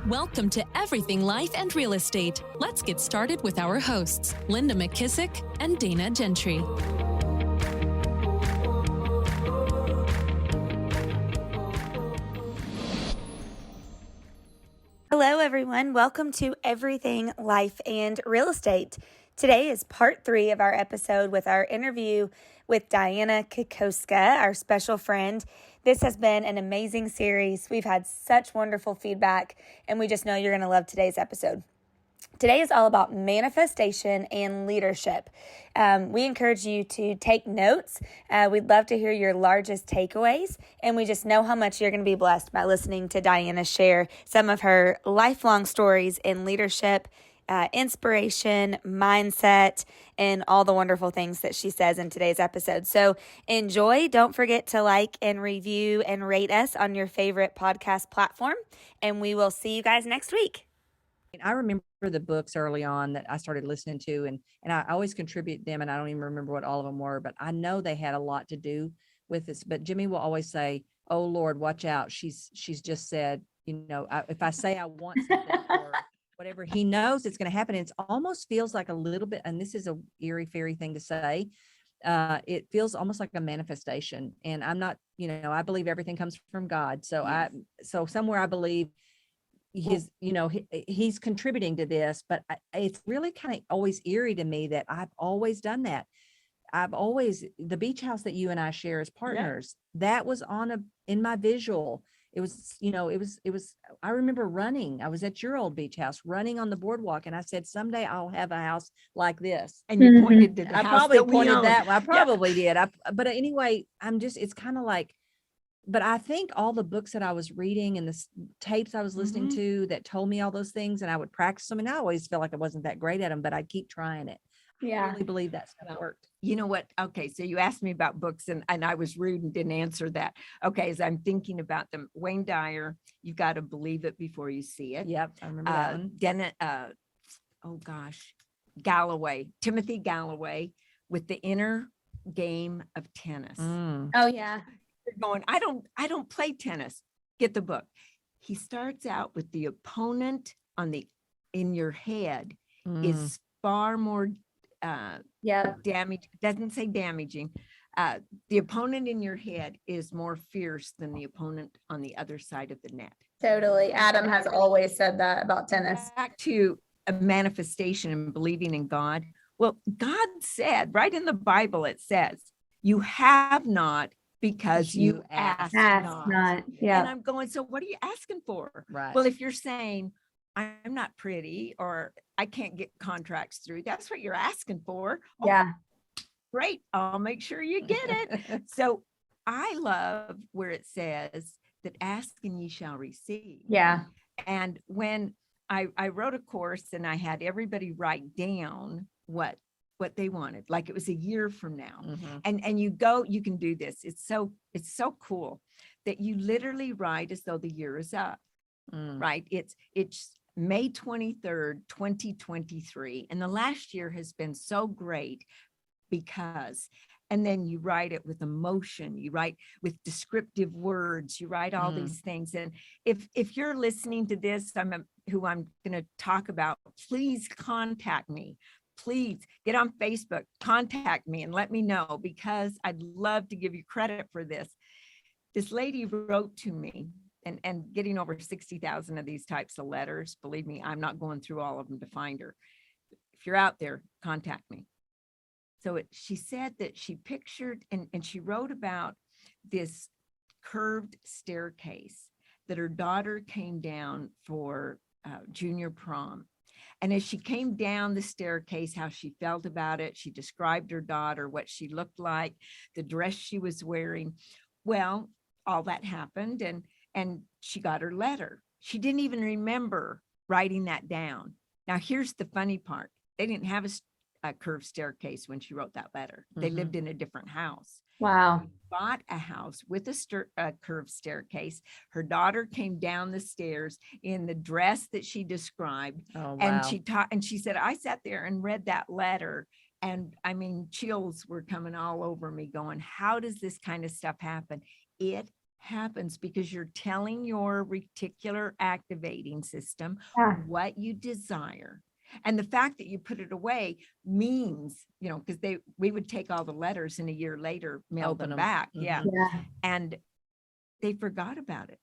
Welcome to Everything Life and Real Estate. Let's get started with our hosts, Linda McKissick and Dana Gentry. Hello, everyone. Welcome to Everything Life and Real Estate. Today is part 3 of our episode with our interview with Dianna Kokoszka, our special friend. This has been an amazing series. We've had such wonderful feedback, and we just know you're going to love today's episode. Today is all about manifestation and leadership. We encourage you to take notes. We'd love to hear your largest takeaways, and we just know how much you're going to be blessed by listening to Dianna share some of her lifelong stories in leadership, inspiration, mindset, and all the wonderful things that she says in today's episode. So enjoy. Don't forget to like and review and rate us on your favorite podcast platform, and we will see you guys next week. I remember the books early on that I started listening to, and I always contribute them, and I don't even remember what all of them were, but I know they had a lot to do with this. But Jimmy will always say, "Oh Lord, watch out. She's just said, if I say I want something or whatever, he knows it's going to happen." And it almost feels like a little bit, and this is a eerie, fairy thing to say. It feels almost like a manifestation, and I'm not, I believe everything comes from God. So yes. So somewhere I believe he's contributing to this, but it's really kind of always eerie to me that I've always done that. The beach house that you and I share as partners, that was in my visual. It was, I remember running. I was at your old beach house running on the boardwalk, and I said, someday I'll have a house like this. And you pointed to the I house probably that we pointed own. that. I probably did. But anyway, it's kind of like, but I think all the books that I was reading and the tapes I was listening to that told me all those things, and I would practice them, and I always felt like I wasn't that great at them, but I'd keep trying it. Yeah. I really believe that stuff worked. You know what? Okay. So you asked me about books, and I was rude and didn't answer that. Okay. As I'm thinking about them, Wayne Dyer, you've got to believe it before you see it. Yep. I remember that one. Timothy Galloway, with the inner game of tennis. Oh yeah. Going, I don't play tennis. Get the book. He starts out with the opponent in your head is far more damage. Doesn't say damaging. The opponent in your head is more fierce than the opponent on the other side of the net. Totally. Adam has always said that about tennis. Back to a manifestation and believing in God. Well, God said right in the Bible, it says, you have not because you ask not. Yeah. And I'm going, so what are you asking for? Right. Well, if you're saying I'm not pretty or I can't get contracts through, that's what you're asking for. Yeah. Oh, great. I'll make sure you get it. So I love where it says that ask and ye shall receive. Yeah. And when I wrote a course and I had everybody write down what they wanted, like it was a year from now. And you can do this. It's so cool that you literally write as though the year is up, right? It's May 23rd, 2023. And the last year has been so great because, and then you write it with emotion, you write with descriptive words, you write all these things. And if you're listening to this, who I'm going to talk about, please contact me. Please get on Facebook, contact me and let me know, because I'd love to give you credit for this. This lady wrote to me and getting over 60,000 of these types of letters. Believe me, I'm not going through all of them to find her. If you're out there, contact me. So she said that she pictured and she wrote about this curved staircase that her daughter came down for junior prom. And as she came down the staircase, how she felt about it, she described her daughter, what she looked like, the dress she was wearing. Well, all that happened and she got her letter. She didn't even remember writing that down. Now, here's the funny part. They didn't have a curved staircase when she wrote that letter. They lived in a different house. Wow. She bought a house with a curved staircase. Her daughter came down the stairs in the dress that she described. Oh, wow. And she said, I sat there and read that letter. And I mean, chills were coming all over me going, how does this kind of stuff happen? It happens because you're telling your reticular activating system what you desire. And the fact that you put it away means, because we would take all the letters and a year later mail them back. Yeah. And they forgot about it.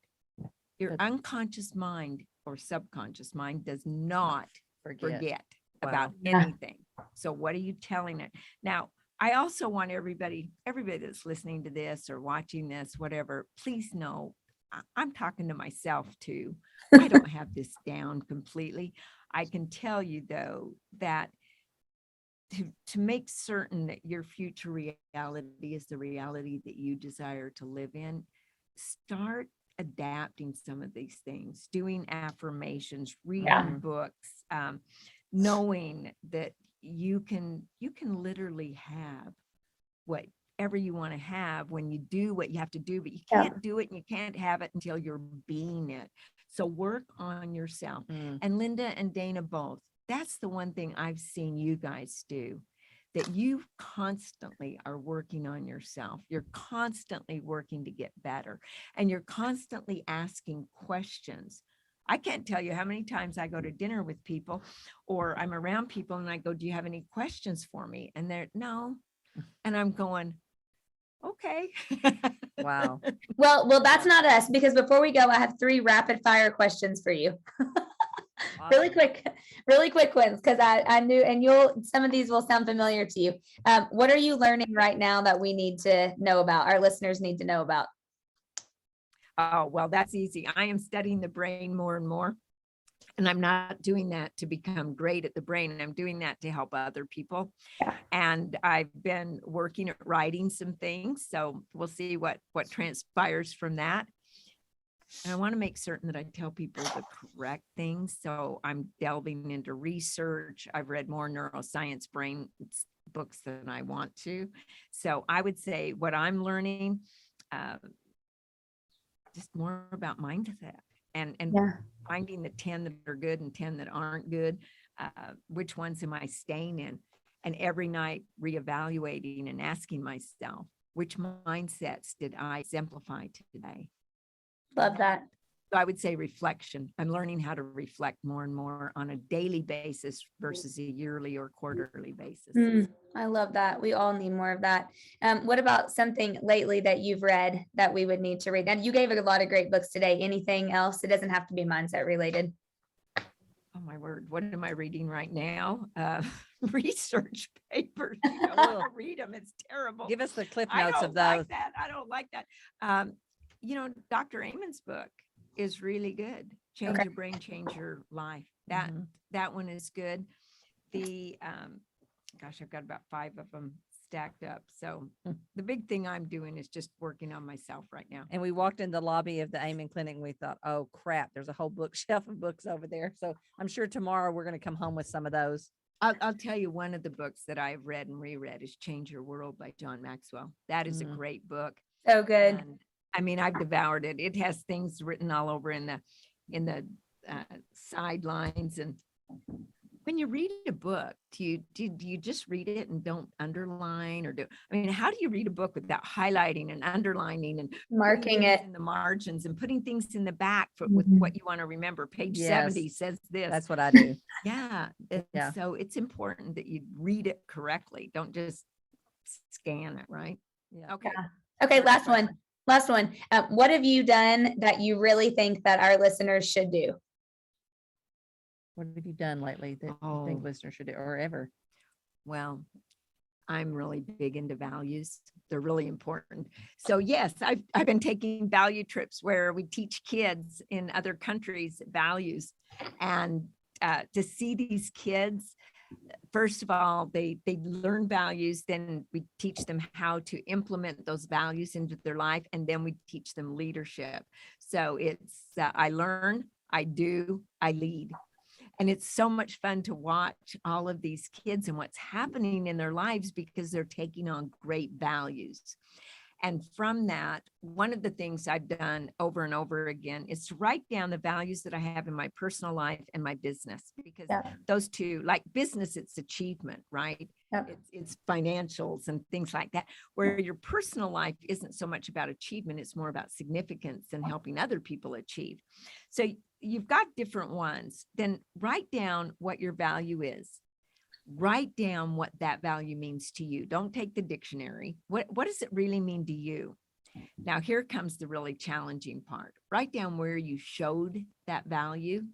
Your unconscious mind or subconscious mind does not forget about anything. So what are you telling it? Now, I also want everybody that's listening to this or watching this, whatever, please know I'm talking to myself too. I don't have this down completely. I can tell you though, that to make certain that your future reality is the reality that you desire to live in, start adapting some of these things, doing affirmations, reading books, knowing that you can literally have whatever you want to have when you do what you have to do, but you can't do it and you can't have it until you're being it. So work on yourself. And Linda and Dana both, that's the one thing I've seen you guys do, that you constantly are working on yourself. You're constantly working to get better, and you're constantly asking questions. I can't tell you how many times I go to dinner with people or I'm around people and I go, do you have any questions for me? And they're no. And I'm going, okay. Wow. Well, that's not us, because before we go, I have 3 rapid fire questions for you. Really quick ones, because I knew, and some of these will sound familiar to you. What are you learning right now that we need to know about, our listeners need to know about? Oh, well, that's easy. I am studying the brain more and more. And I'm not doing that to become great at the brain. And I'm doing that to help other people. And I've been working at writing some things. So we'll see what transpires from that. And I want to make certain that I tell people the correct things. So I'm delving into research. I've read more neuroscience brain books than I want to. So I would say what I'm learning, just more about mindset and finding the 10 that are good and 10 that aren't good. Which ones am I staying in? And every night reevaluating and asking myself, which mindsets did I exemplify today? Love that. So I would say reflection. I'm learning how to reflect more and more on a daily basis versus a yearly or quarterly basis. I love that. We all need more of that. What about something lately that you've read that we would need to read? And you gave a lot of great books today. Anything else? It doesn't have to be mindset related. Oh my word. What am I reading right now? Research papers. Read them. It's terrible. Give us the clip notes of those. I don't like that. Dr. Amen's book is really good. Change Your Brain, Change Your Life. That one is good. The I've got about 5 of them stacked up. So the big thing I'm doing is just working on myself right now. And we walked in the lobby of the Amen Clinic and we thought, oh crap, there's a whole bookshelf of books over there. So I'm sure tomorrow we're going to come home with some of those. I'll tell you, one of the books that I've read and reread is Change Your World by John Maxwell. That is a great book. So good. And, I mean, I've devoured it. It has things written all over in the sidelines. And when you read a book, do you just read it and don't underline how do you read a book without highlighting and underlining and marking it in the margins and putting things in the back with what you want to remember? Page 70 says this. That's what I do. Yeah. So it's important that you read it correctly. Don't just scan it, right? Yeah. Okay. Okay. Last one. What have you done that you really think that our listeners should do? What have you done lately that you think listeners should do, or ever? Well, I'm really big into values. They're really important. So yes, I've been taking value trips where we teach kids in other countries values, and to see these kids, first of all, they learn values, then we teach them how to implement those values into their life, and then we teach them leadership. So it's I learn, I do, I lead. And it's so much fun to watch all of these kids and what's happening in their lives because they're taking on great values. And from that, one of the things I've done over and over again is to write down the values that I have in my personal life and my business, because those two, like business, it's achievement, right? It's financials and things like that, where your personal life isn't so much about achievement. It's more about significance and helping other people achieve. So you've got different ones. Then write down what your value is. Write down what that value means to you. Don't take the dictionary. What does it really mean to you? Now, here comes the really challenging part. Write down where you showed that value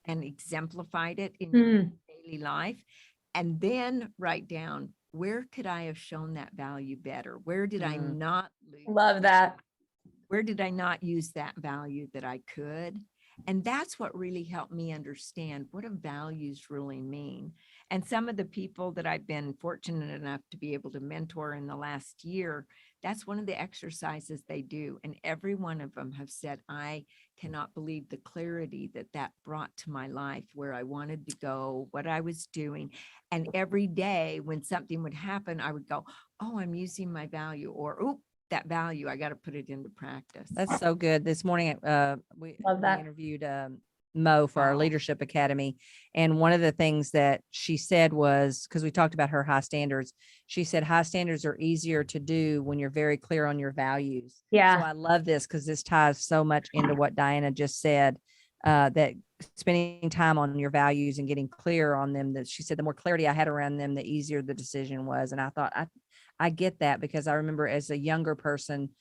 and exemplified it in your daily life. And then write down, where could I have shown that value better? Where did I not love that? Where did I not use that value that I could? And that's what really helped me understand what do values really mean. And some of the people that I've been fortunate enough to be able to mentor in the last year, that's one of the exercises they do. And every one of them have said, I cannot believe the clarity that that brought to my life, where I wanted to go, what I was doing. And every day when something would happen, I would go, oh, I'm using my value, or, oh, that value, I got to put it into practice. That's so good. This morning, we interviewed Mo for our Leadership Academy. And one of the things that she said was, because we talked about her high standards, she said high standards are easier to do when you're very clear on your values. Yeah. So I love this because this ties so much into what Dianna just said, that spending time on your values and getting clear on them, that she said the more clarity I had around them, the easier the decision was. And I thought, I get that, because I remember as a younger person,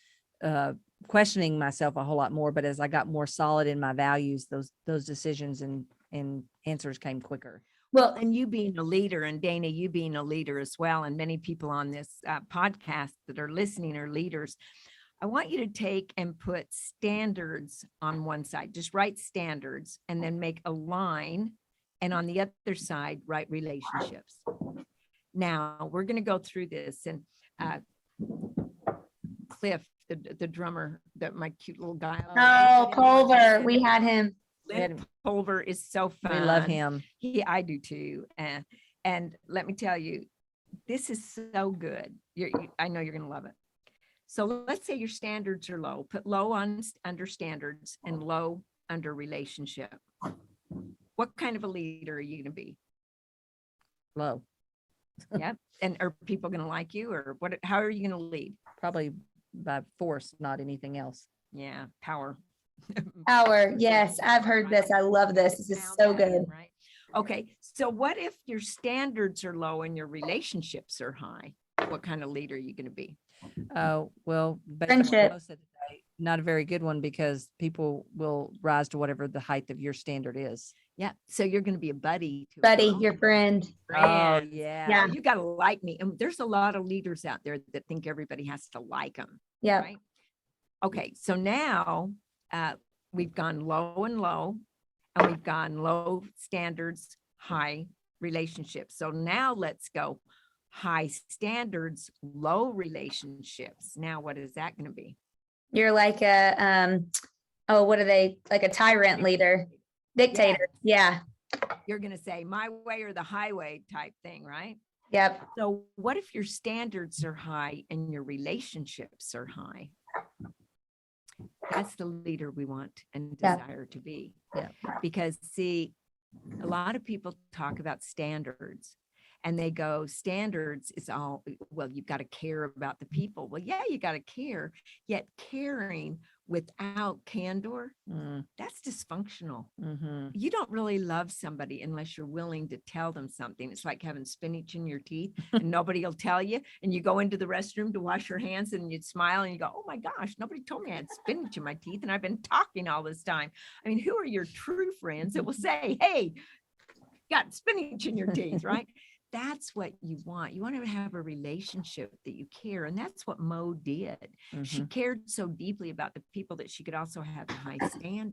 questioning myself a whole lot more, but as I got more solid in my values, those decisions and answers came quicker. Well, and you being a leader, and Dana, you being a leader as well, and many people on this podcast that are listening are leaders. I want you to take and put standards on one side. Just write standards and then make a line. And on the other side, write relationships. Now we're going to go through this, and Cliff, the drummer, that my cute little guy. Oh, Culver, we had him. Culver is so fun. We love him. I do too. And let me tell you, this is so good. I know you're going to love it. So let's say your standards are low. Put low under standards and low under relationship. What kind of a leader are you going to be? Low. Yep. And are people going to like you, or what? How are you going to lead? Probably by force, not anything else. Yeah. Power. Power. Yes. I've heard this. I love this. This is so good. Right. Okay. So what if your standards are low and your relationships are high? What kind of leader are you going to be? Well, Friendship. most of the day, not a very good one, because people will rise to whatever the height of your standard is. Yeah. So you're going to be a buddy. Your friend. Oh, yeah. You got to like me. And there's a lot of leaders out there that think everybody has to like them. Yeah. Right. Okay. So now we've gone low and low, and we've gone low standards, high relationships. So now let's go high standards, low relationships. Now, what is that going to be? You're like a, what are they? Like a tyrant leader, dictator. Yeah. You're going to say my way or the highway type thing, right? Yep. So what if your standards are high and your relationships are high? That's the leader we want and desire to be. Yeah. Because see, a lot of people talk about standards, and they go, standards is all, well, you've got to care about the people. Well, yeah, you got to care, yet caring without candor, that's dysfunctional. Mm-hmm. You don't really love somebody unless you're willing to tell them something. It's like having spinach in your teeth and nobody will tell you. And you go into the restroom to wash your hands and you smile and you go, oh my gosh, nobody told me I had spinach in my teeth and I've been talking all this time. I mean, who are your true friends that will say, hey, got spinach in your teeth, right? That's what you want. You want to have a relationship that you care. And that's what Mo did. Mm-hmm. She cared so deeply about the people that she could also have a high standard.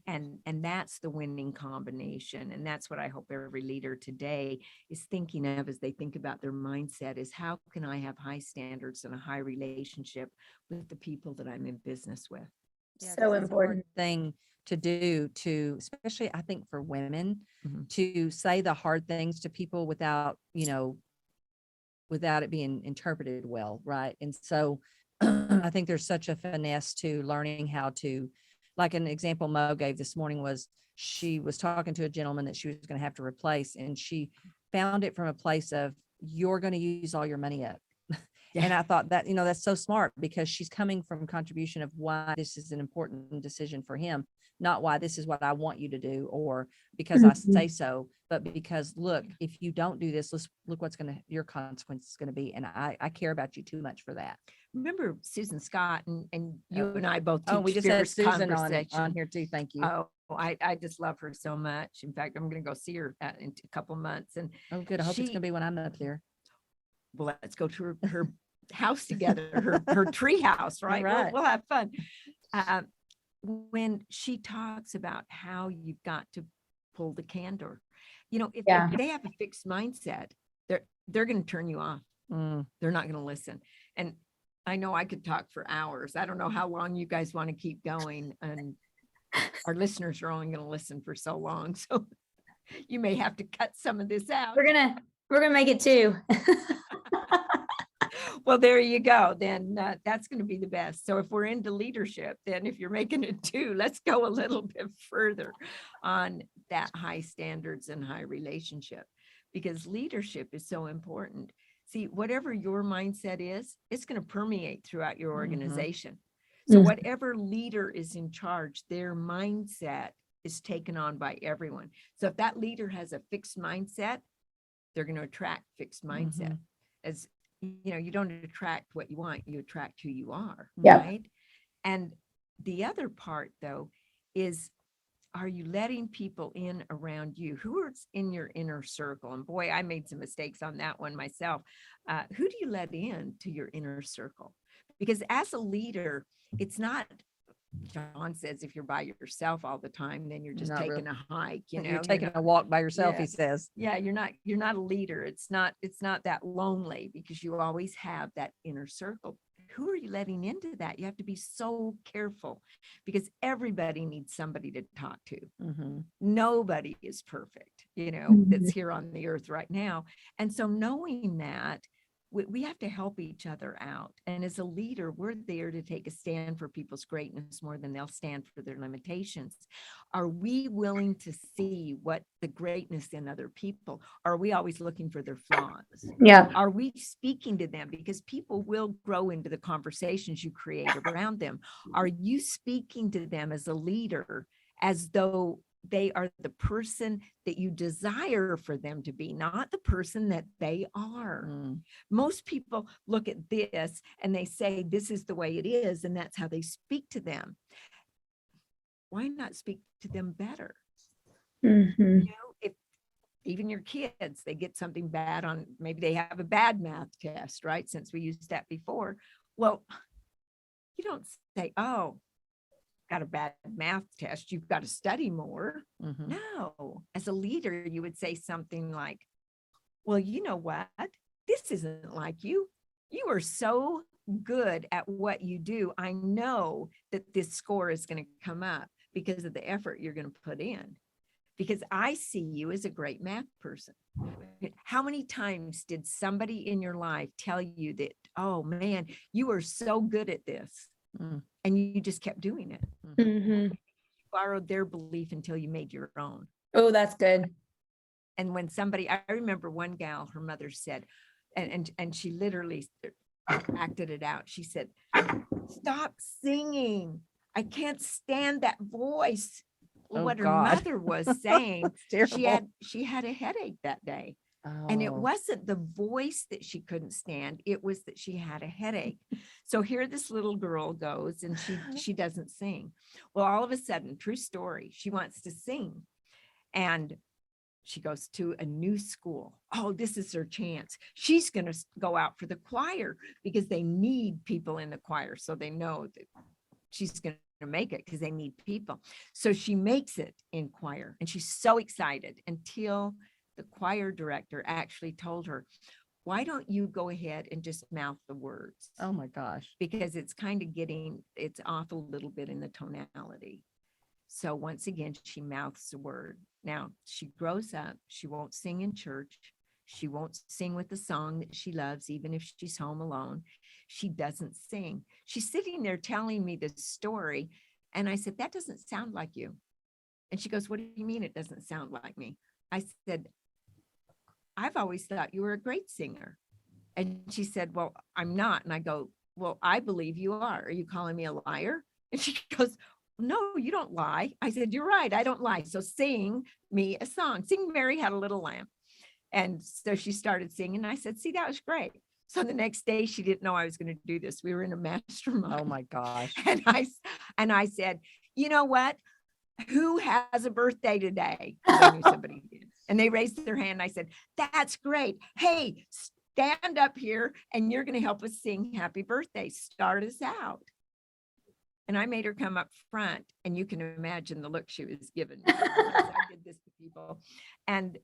And that's the winning combination. And that's what I hope every leader today is thinking of as they think about their mindset, is how can I have high standards and a high relationship with the people that I'm in business with? Yeah, so important thing to do, to, especially I think for women, to say the hard things to people without, without it being interpreted well. Right. And so I think there's such a finesse to learning how to, like an example Mo gave this morning was she was talking to a gentleman that she was going to have to replace, and she found it from a place of, you're going to use all your money up. And I thought that, that's so smart, because she's coming from contribution of why this is an important decision for him, not why this is what I want you to do, or because I say so, but because look, if you don't do this, look what's your consequence is going to be. And I care about you too much for that. Remember Susan Scott and you and I both Oh, we teach just had fierce Susan on conversation. here too. Thank you. Oh, I just love her so much. In fact, I'm going to go see her in a couple months. And Oh, good. I hope it's going to be when I'm up there. Well, let's go to her house together, her tree house, right? Right. We'll have fun. When she talks about how you've got to pull the candor, if they have a fixed mindset, they're going to turn you off. They're not going to listen. And I know I could talk for hours. I don't know how long you guys want to keep going, and our listeners are only going to listen for so long. So you may have to cut some of this out. We're gonna make it 2. Well, there you go. Then that's going to be the best. So if we're into leadership, then if you're making it 2, let's go a little bit further on that high standards and high relationship, because leadership is so important. See, whatever your mindset is, it's going to permeate throughout your organization. So whatever leader is in charge, their mindset is taken on by everyone. So if that leader has a fixed mindset, they're going to attract fixed mindset. As you don't attract what you want, you attract who you are, right? And the other part, though, is, are you letting people in around you? Who are in your inner circle? And boy, I made some mistakes on that one myself. Who do you let in to your inner circle? Because as a leader, it's not, John says, if you're by yourself all the time, then you're just Not taking really. a hike, You're taking a walk by yourself, he says. Yeah, you're not a leader. It's not that lonely, because you always have that inner circle. Who are you letting into that? You have to be so careful, because everybody needs somebody to talk to. Nobody is perfect, that's here on the earth right now. And so knowing that, we have to help each other out. And as a leader, we're there to take a stand for people's greatness more than they'll stand for their limitations. Are we willing to see what the greatness in other people? Are we always looking for their flaws? Yeah. Are we speaking to them? Because people will grow into the conversations you create around them. Are you speaking to them as a leader as though they are the person that you desire for them to be, not the person that they are? Most people look at this and they say, this is the way it is, and that's how they speak to them. Why not speak to them better? If even your kids, they get something bad on, maybe they have a bad math test, right? Since we used that before. Well, you don't say, oh, got a bad math test, you've got to study more. No, as a leader, you would say something like, well, you know what? This isn't like you. You are so good at what you do. I know that this score is going to come up because of the effort you're going to put in, because I see you as a great math person. How many times did somebody in your life tell you that, oh man, you are so good at this? And you just kept doing it. You borrowed their belief until you made your own. Oh, that's good. And when I remember one gal, her mother said, and she literally acted it out. She said, stop singing. I can't stand that voice. Well, what her mother was saying, she had a headache that day. And it wasn't the voice that she couldn't stand. It was that she had a headache. So here this little girl goes and she doesn't sing. Well, all of a sudden, true story, she wants to sing. And she goes to a new school. Oh, this is her chance. She's going to go out for the choir because they need people in the choir. So they know that she's going to make it because they need people. So she makes it in choir and she's so excited until the choir director actually told her, why don't you go ahead and just mouth the words? Oh my gosh. Because it's kind of it's off a little bit in the tonality. So once again, she mouths the word. Now she grows up. She won't sing in church. She won't sing with the song that she loves, even if she's home alone. She doesn't sing. She's sitting there telling me this story. And I said, that doesn't sound like you. And she goes, what do you mean it doesn't sound like me? I said, I've always thought you were a great singer. And she said, well, I'm not. And I go, well, I believe you are. Are you calling me a liar? And she goes, no, you don't lie. I said, you're right. I don't lie. So sing me a song. Sing Mary Had a Little Lamb. And so she started singing. And I said, see, that was great. So the next day she didn't know I was going to do this. We were in a mastermind. Oh my gosh. And I said, you know what? Who has a birthday today? I knew somebody did. And they raised their hand. I said, that's great. Hey, stand up here and you're going to help us sing happy birthday. Start us out. And I made her come up front, and you can imagine the look she was giving me. I did this to people. And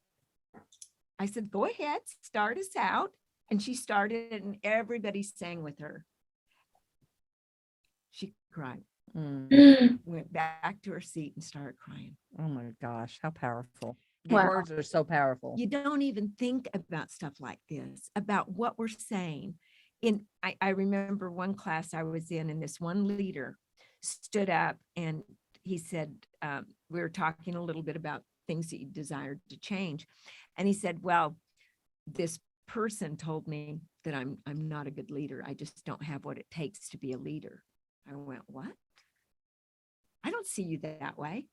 I said, go ahead, start us out. And she started, and everybody sang with her. She cried. Went back to her seat and started crying. Oh my gosh, how powerful. Wow. Words are so powerful. You don't even think about stuff like this, about what we're saying. I remember one class I was in, and this one leader stood up and he said, we were talking a little bit about things that you desired to change. And he said, well, this person told me that I'm not a good leader. I just don't have what it takes to be a leader. I went, what? I don't see you that way.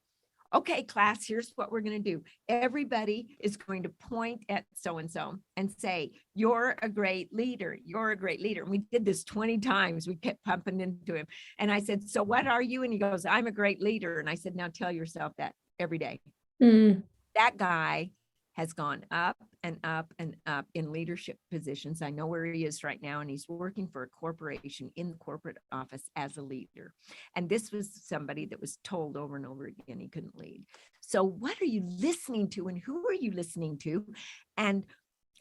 Okay, class, here's what we're going to do. Everybody is going to point at so-and-so and say, you're a great leader. You're a great leader. And we did this 20 times. We kept pumping into him. And I said, so what are you? And he goes, I'm a great leader. And I said, now tell yourself that every day. That guy has gone up and up and up in leadership positions. I know where he is right now, and he's working for a corporation in the corporate office as a leader. And this was somebody that was told over and over again he couldn't lead. So what are you listening to, and who are you listening to? And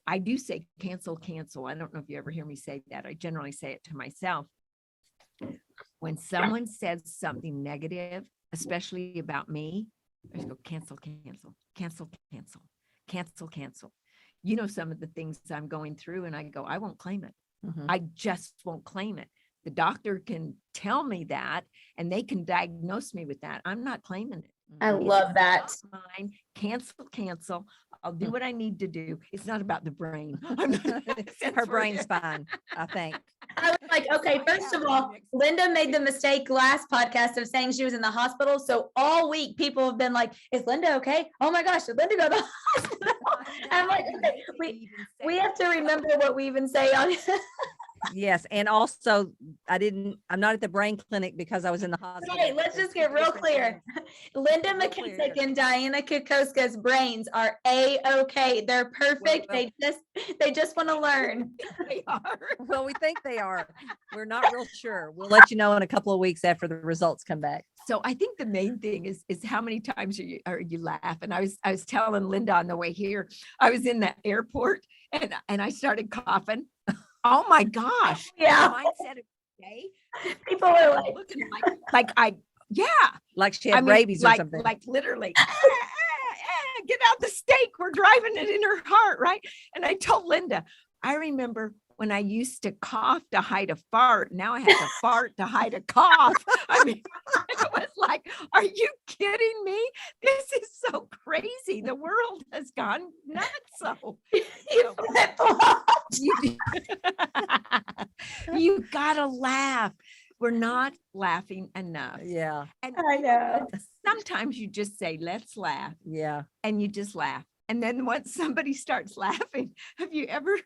I do say cancel. I don't know if you ever hear me say that. I generally say it to myself. When someone says something negative, especially about me, I just go cancel. You know, some of the things I'm going through, and I go, I won't claim it. I just won't claim it. The doctor can tell me that, and they can diagnose me with that. I'm not claiming it. I love that. Mine. Cancel. I'll do what I need to do. It's not about the brain. Her brain's fine, I think. I was like, okay, first of all, Linda made the mistake last podcast of saying she was in the hospital. So all week people have been like, is Linda okay? Oh my gosh, did Linda go to the hospital? I'm like, okay, we have to remember what we even say on Yes. And also I'm not at the brain clinic because I was in the hospital. Okay, let's just get real clear. Linda McKissick and Dianna Kokoszka's brains are A-okay. They're perfect. Well, they just want to learn. They are. Well, we think they are. We're not real sure. We'll let you know in a couple of weeks after the results come back. So I think the main thing is how many times are you laugh. And I was telling Linda on the way here, I was in the airport and I started coughing. Oh my gosh. Yeah. Mindset of the day. People are like, looking like she had rabies or something. Like literally, get out the steak. We're driving it in her heart, right? And I told Linda, I remember when I used to cough to hide a fart. Now I have to fart to hide a cough. I mean, it was like, are you kidding me? This is so crazy. The world has gone nuts. So you gotta laugh. We're not laughing enough. Yeah. And I know. sometimes you just say, let's laugh. Yeah. And you just laugh. And then once somebody starts laughing, have you ever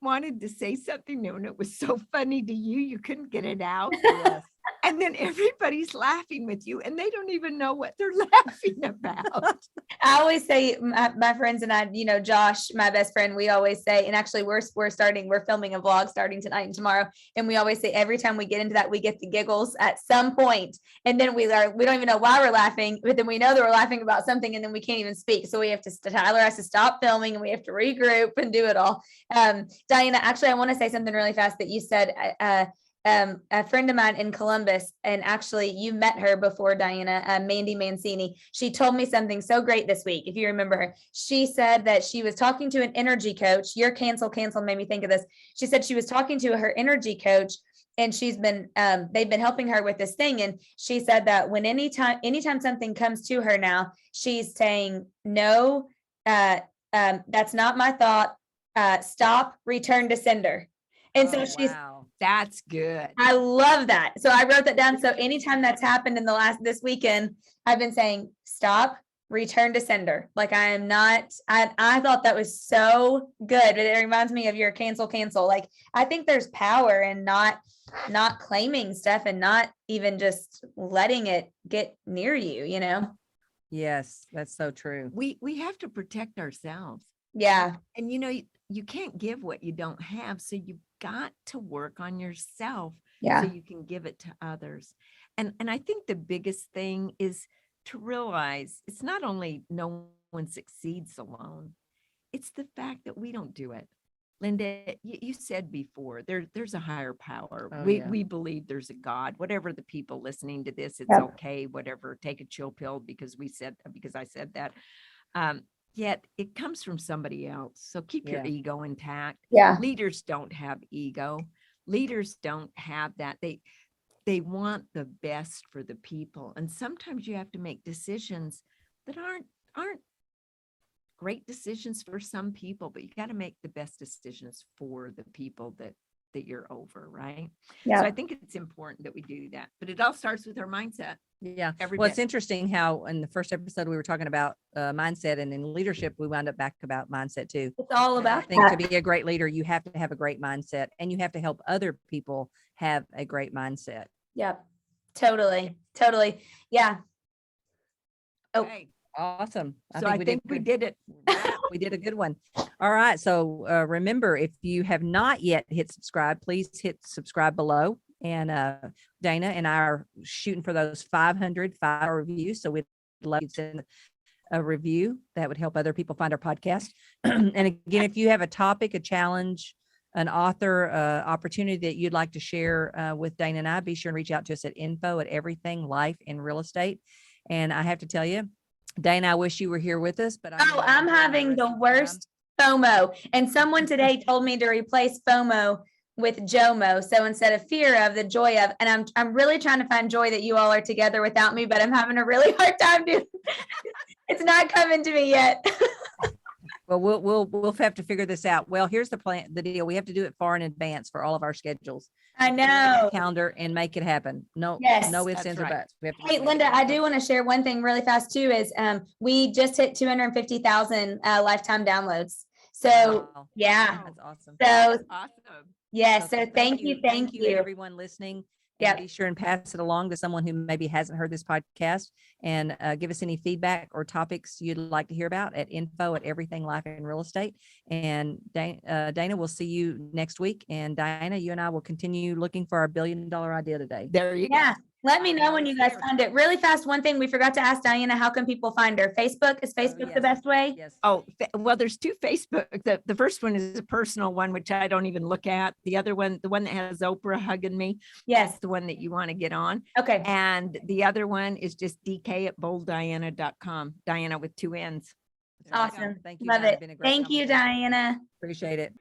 wanted to say something new and it was so funny to you, you couldn't get it out? Yes. And then everybody's laughing with you and they don't even know what they're laughing about. I always say, my friends and I, Josh, my best friend, we always say, and actually we're filming a vlog starting tonight and tomorrow. And we always say every time we get into that, we get the giggles at some point. And then we don't even know why we're laughing, but then we know that we're laughing about something and then we can't even speak. So we have to, Tyler has to stop filming and we have to regroup and do it all. Dianna, actually, I want to say something really fast that you said, a friend of mine in Columbus, and actually you met her before, Dianna, Mandy Mancini. She told me something so great this week. If you remember her, she said that she was talking to an energy coach. Your cancel made me think of this. She said she was talking to her energy coach, and they've been helping her with this thing. And she said that anytime something comes to her now, she's saying, no, that's not my thought. Stop, return to sender. And so Wow. That's good. I love that. So I wrote that down. So anytime that's happened in this weekend, I've been saying, stop, return to sender. Like I thought that was so good. It reminds me of your cancel. Like I think there's power in not claiming stuff and not even just letting it get near you, Yes, that's so true. We have to protect ourselves. Yeah. And you can't give what you don't have. So you've got to work on yourself so you can give it to others. And I think the biggest thing is to realize it's not only no one succeeds alone, it's the fact that we don't do it. Linda, you said before, there's a higher power. We believe there's a God. Whatever the people listening to this, it's okay. Whatever, take a chill pill because I said that. Yet it comes from somebody else. So keep your ego intact. Yeah. Leaders don't have ego. Leaders don't have that. They want the best for the people. And sometimes you have to make decisions that aren't great decisions for some people, but you got to make the best decisions for the people that you're over, right? Yeah. So I think it's important that we do that. But it all starts with our mindset. Yeah. Well, it's interesting how in the first episode we were talking about mindset, and in leadership we wound up back about mindset too. It's all about I think to be a great leader, you have to have a great mindset, and you have to help other people have a great mindset. Yep. Totally. Yeah. Oh, Okay. Awesome. I think we did it. We did a good one. All right. So remember, if you have not yet hit subscribe, please hit subscribe below. And Dana and I are shooting for those 500 5-star reviews. So we'd love you to send a review that would help other people find our podcast. And again, if you have a topic, a challenge, an author opportunity that you'd like to share with Dana and I, be sure and reach out to us at info@everything life in real estate. And I have to tell you, Dana, I wish you were here with us, but I'm having the worst FOMO. And someone today told me to replace FOMO with JOMO. So instead of fear of, the joy of, and I'm really trying to find joy that you all are together without me, but I'm having a really hard time doing it's not coming to me yet. Well, we'll have to figure this out. Well, here's the deal. We have to do it far in advance for all of our schedules. I know. Calendar and make it happen. No ifs, ands, or buts. Hey, Linda, I do want to share one thing really fast too, is we just hit 250,000 lifetime downloads. So yeah, that's awesome. So That's awesome. yes. So thank you. Everyone listening. Yeah, be sure and pass it along to someone who maybe hasn't heard this podcast, and give us any feedback or topics you'd like to hear about at info@everything life in real estate. And Dana, we'll see you next week. And Diana, you and I will continue looking for our $1 billion idea today. There you go. Let me know when you guys find it. Really fast, one thing we forgot to ask Diana, how can people find her? Facebook? Is Facebook the best way? Yes. Oh, well, there's two Facebook. The first one is a personal one, which I don't even look at. The other one, the one that has Oprah hugging me. Yes. That's the one that you want to get on. Okay. And the other one is just dk@bolddianna.com. Diana with 2 N's. Awesome. Thank you. Love Diana. it. Been a great Thank you, conversation. Diana. Appreciate it.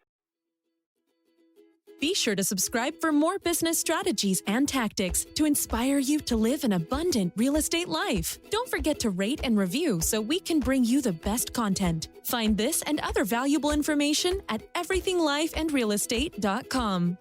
Be sure to subscribe for more business strategies and tactics to inspire you to live an abundant real estate life. Don't forget to rate and review so we can bring you the best content. Find this and other valuable information at everythinglifeandrealestate.com.